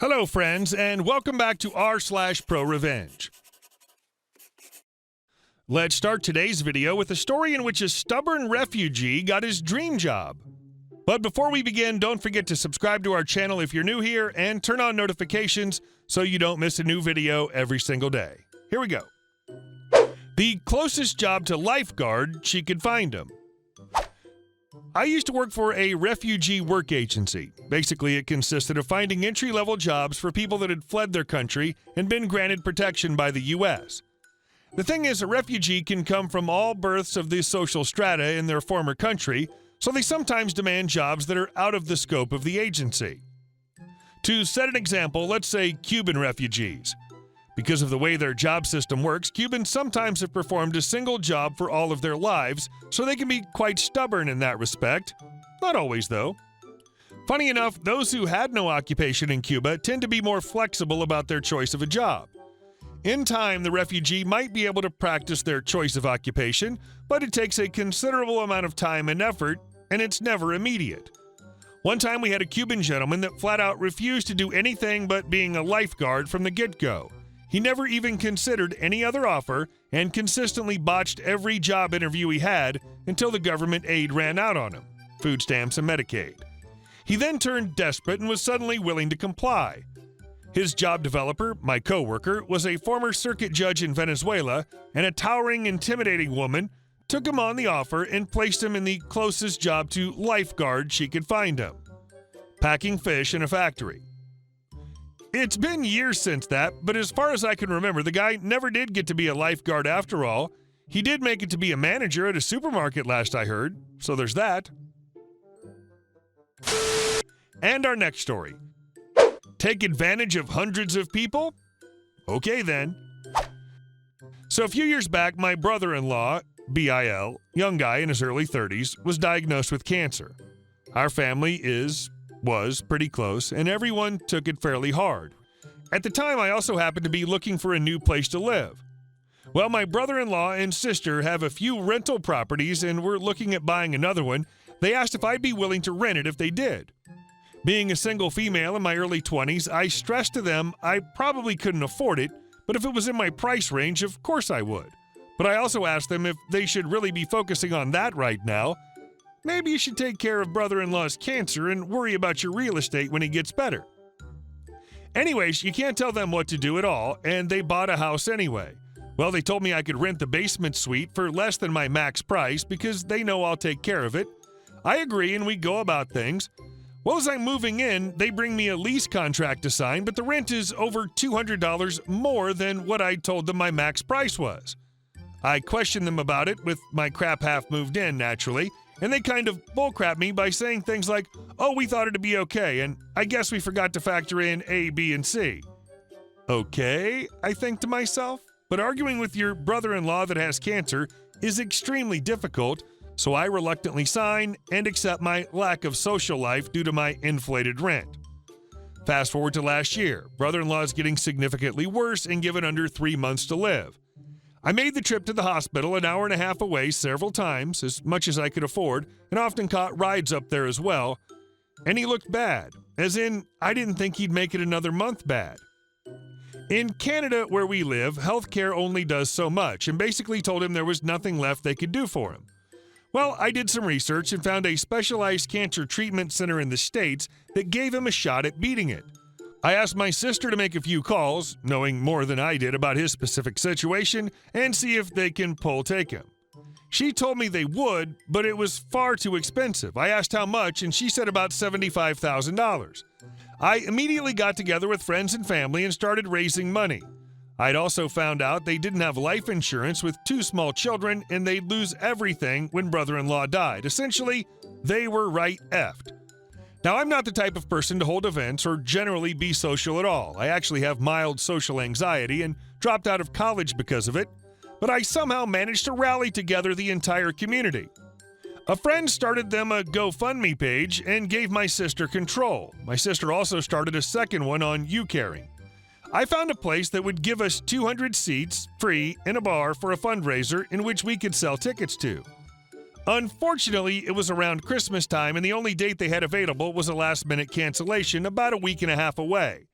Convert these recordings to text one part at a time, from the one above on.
Hello, friends, and welcome back to r/ProRevenge. Let's start today's video with a story in which a stubborn refugee got his dream job. But before we begin, don't forget to subscribe to our channel if you're new here and turn on notifications so you don't miss a new video every single day. Here we go. The closest job to lifeguard she could find him. I used to work for a refugee work agency. Basically, it consisted of finding entry-level jobs for people that had fled their country and been granted protection by the U.S. The thing is, a refugee can come from all berths of the social strata in their former country, so they sometimes demand jobs that are out of the scope of the agency. To set an example, let's say Cuban refugees. Because of the way their job system works, Cubans sometimes have performed a single job for all of their lives, so they can be quite stubborn in that respect. Not always, though. Funny enough, those who had no occupation in Cuba tend to be more flexible about their choice of a job. In time, the refugee might be able to practice their choice of occupation, but it takes a considerable amount of time and effort, and it's never immediate. One time we had a Cuban gentleman that flat out refused to do anything but being a lifeguard from the get-go. He never even considered any other offer and consistently botched every job interview he had until the government aid ran out on him, food stamps and Medicaid. He then turned desperate and was suddenly willing to comply. His job developer, my coworker, was a former circuit judge in Venezuela, and a towering, intimidating woman took him on the offer and placed him in the closest job to lifeguard she could find him, packing fish in a factory. It's been years since that, but as far as I can remember, the guy never did get to be a lifeguard after all. He did make it to be a manager at a supermarket last I heard, so there's that. And our next story. Take advantage of hundreds of people? Okay then. So a few years back, my brother-in-law, BIL, young guy in his early 30s, was diagnosed with cancer. Our family was pretty close, and everyone took it fairly hard. At the time, I also happened to be looking for a new place to live. Well, my brother-in-law and sister have a few rental properties, and we're looking at buying another one. They asked if I'd be willing to rent it if they did. Being a single female in my early 20s, I stressed to them I probably couldn't afford it, but if it was in my price range, of course I would. But I also asked them if they should really be focusing on that right now. Maybe you should take care of brother-in-law's cancer and worry about your real estate when he gets better. Anyways, you can't tell them what to do at all, and they bought a house anyway. Well, they told me I could rent the basement suite for less than my max price because they know I'll take care of it. I agree, and we go about things. Well, as I'm moving in, they bring me a lease contract to sign, but the rent is over $200 more than what I told them my max price was. I questioned them about it with my crap half moved in, naturally, and they kind of bullcrap me by saying things like, "Oh, we thought it'd be okay, and I guess we forgot to factor in A, B, and C." Okay, I think to myself, but arguing with your brother-in-law that has cancer is extremely difficult, so I reluctantly sign and accept my lack of social life due to my inflated rent. Fast forward to last year, brother-in-law is getting significantly worse and given under 3 months to live. I made the trip to the hospital an hour and a half away several times, as much as I could afford, and often caught rides up there as well. And he looked bad, as in, I didn't think he'd make it another month bad. In Canada, where we live, healthcare only does so much, and basically told him there was nothing left they could do for him. Well, I did some research and found a specialized cancer treatment center in the States that gave him a shot at beating it. I asked my sister to make a few calls, knowing more than I did about his specific situation, and see if they can take him. She told me they would, but it was far too expensive. I asked how much, and she said about $75,000. I immediately got together with friends and family and started raising money. I'd also found out they didn't have life insurance with 2 small children, and they'd lose everything when brother-in-law died. Essentially, they were right effed. Now, I'm not the type of person to hold events or generally be social at all. I actually have mild social anxiety and dropped out of college because of it, but I somehow managed to rally together the entire community. A friend started them a GoFundMe page and gave my sister control. My sister also started a second one on YouCaring. I found a place that would give us 200 seats, free, in a bar for a fundraiser in which we could sell tickets to. Unfortunately, it was around Christmas time, and the only date they had available was a last-minute cancellation about a week and a half away.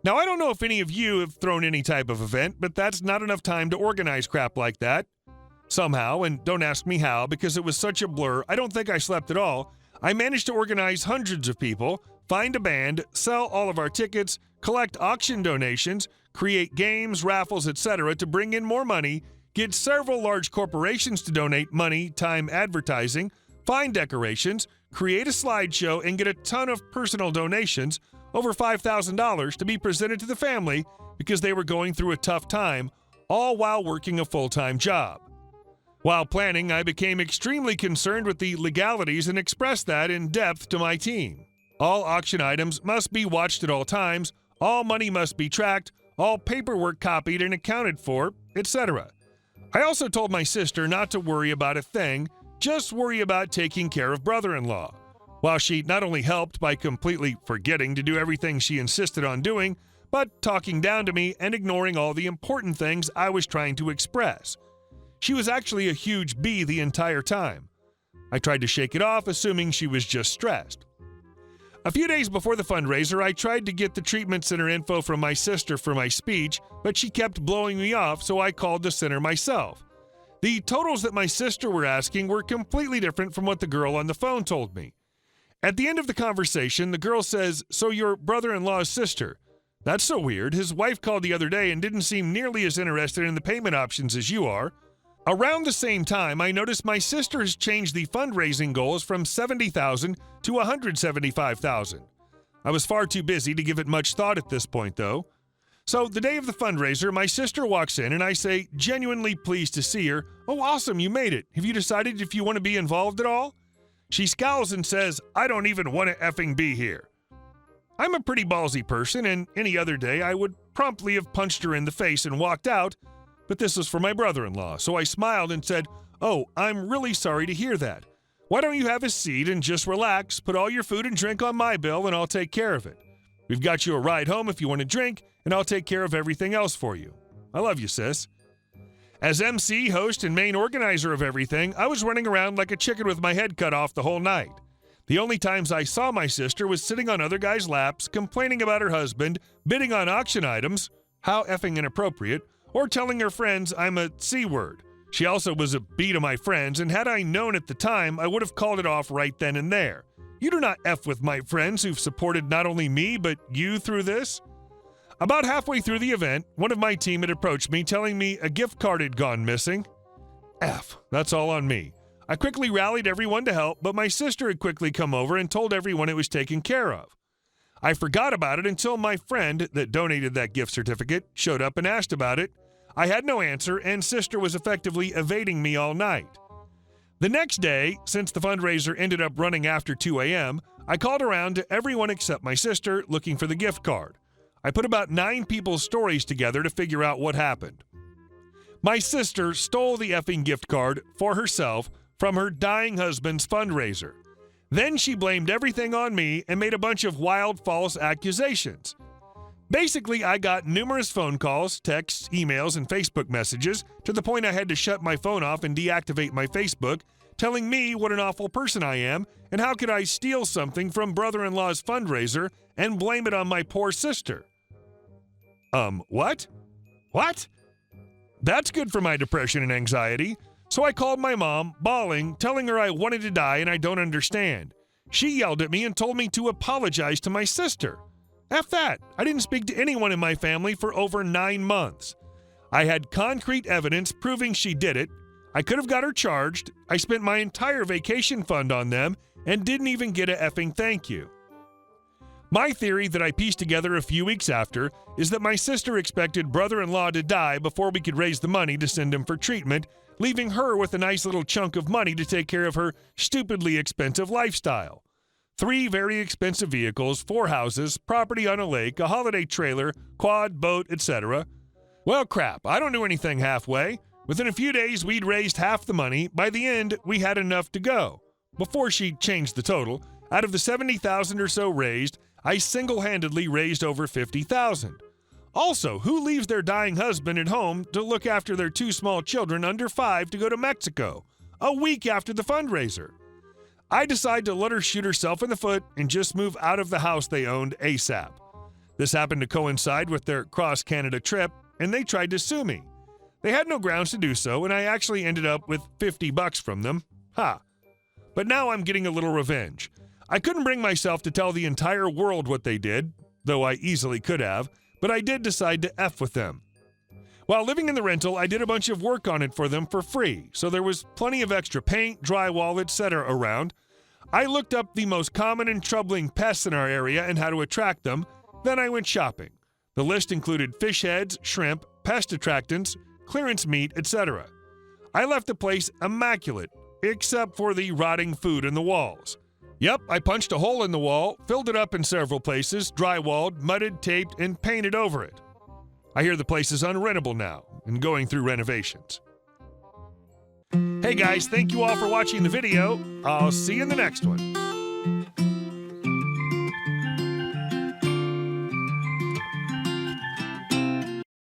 Now, I don't know if any of you have thrown any type of event, but that's not enough time to organize crap like that. Somehow, and don't ask me how because it was such a blur, I don't think I slept at all, I managed to organize hundreds of people, find a band, sell all of our tickets, collect auction donations, create games, raffles, etc. to bring in more money, get several large corporations to donate money, time, advertising, find decorations, create a slideshow, and get a ton of personal donations, over $5,000 to be presented to the family because they were going through a tough time, all while working a full-time job. While planning, I became extremely concerned with the legalities and expressed that in depth to my team. All auction items must be watched at all times, all money must be tracked, all paperwork copied and accounted for, etc. I also told my sister not to worry about a thing, just worry about taking care of brother-in-law. While she not only helped by completely forgetting to do everything she insisted on doing, but talking down to me and ignoring all the important things I was trying to express. She was actually a huge bee the entire time. I tried to shake it off, assuming she was just stressed. A few days before the fundraiser, I tried to get the treatment center info from my sister for my speech, but she kept blowing me off, so I called the center myself. The totals that my sister were asking were completely different from what the girl on the phone told me. At the end of the conversation, the girl says, "So your brother-in-law's sister. That's so weird. His wife called the other day and didn't seem nearly as interested in the payment options as you are." Around the same time, I noticed my sister has changed the fundraising goals from $70,000 to $175,000. I was far too busy to give it much thought at this point, though. So the day of the fundraiser, my sister walks in and I say, genuinely pleased to see her, "Oh, awesome, you made it. Have you decided if you want to be involved at all?" She scowls and says, "I don't even want to effing be here." I'm a pretty ballsy person, and any other day I would promptly have punched her in the face and walked out, but this was for my brother-in-law, so I smiled and said, "Oh, I'm really sorry to hear that. Why don't you have a seat and just relax, put all your food and drink on my bill, and I'll take care of it. We've got you a ride home if you want to drink, and I'll take care of everything else for you. I love you, sis." As MC, host, and main organizer of everything, I was running around like a chicken with my head cut off the whole night. The only times I saw my sister was sitting on other guys' laps, complaining about her husband, bidding on auction items, how effing inappropriate, or telling her friends I'm a C-word. She also was a bee to my friends, and had I known at the time, I would have called it off right then and there. You do not F with my friends who've supported not only me, but you through this. About halfway through the event, one of my team had approached me telling me a gift card had gone missing. F, that's all on me. I quickly rallied everyone to help, but my sister had quickly come over and told everyone it was taken care of. I forgot about it until my friend that donated that gift certificate showed up and asked about it. I had no answer, and sister was effectively evading me all night. The next day, since the fundraiser ended up running after 2 a.m., I called around to everyone except my sister looking for the gift card. I put about 9 people's stories together to figure out what happened. My sister stole the effing gift card for herself from her dying husband's fundraiser. Then she blamed everything on me and made a bunch of wild false accusations. Basically, I got numerous phone calls, texts, emails, and Facebook messages to the point I had to shut my phone off and deactivate my Facebook, telling me what an awful person I am and how could I steal something from brother-in-law's fundraiser and blame it on my poor sister. What? What? That's good for my depression and anxiety. So I called my mom, bawling, telling her I wanted to die and I don't understand. She yelled at me and told me to apologize to my sister. F that. I didn't speak to anyone in my family for over 9 months. I had concrete evidence proving she did it. I could have got her charged. I spent my entire vacation fund on them and didn't even get a effing thank you. My theory that I pieced together a few weeks after is that my sister expected brother-in-law to die before we could raise the money to send him for treatment, leaving her with a nice little chunk of money to take care of her stupidly expensive lifestyle. 3 very expensive vehicles, 4 houses, property on a lake, a holiday trailer, quad, boat, etc. Well, crap, I don't do anything halfway. Within a few days, we'd raised half the money. By the end, we had enough to go. Before she changed the total, out of the $70,000 or so raised, I single-handedly raised over $50,000. Also, who leaves their dying husband at home to look after their 2 small children under 5 to go to Mexico, a week after the fundraiser? I decided to let her shoot herself in the foot and just move out of the house they owned ASAP. This happened to coincide with their cross-Canada trip, and they tried to sue me. They had no grounds to do so, and I actually ended up with $50 from them. Ha! But now I'm getting a little revenge. I couldn't bring myself to tell the entire world what they did, though I easily could have, but I did decide to F with them. While living in the rental, I did a bunch of work on it for them for free, so there was plenty of extra paint, drywall, etc. around. I looked up the most common and troubling pests in our area and how to attract them, then I went shopping. The list included fish heads, shrimp, pest attractants, clearance meat, etc. I left the place immaculate, except for the rotting food in the walls. Yep, I punched a hole in the wall, filled it up in several places, drywalled, mudded, taped, and painted over it. I hear the place is unrentable now and going through renovations. Hey guys, thank you all for watching the video. I'll see you in the next one.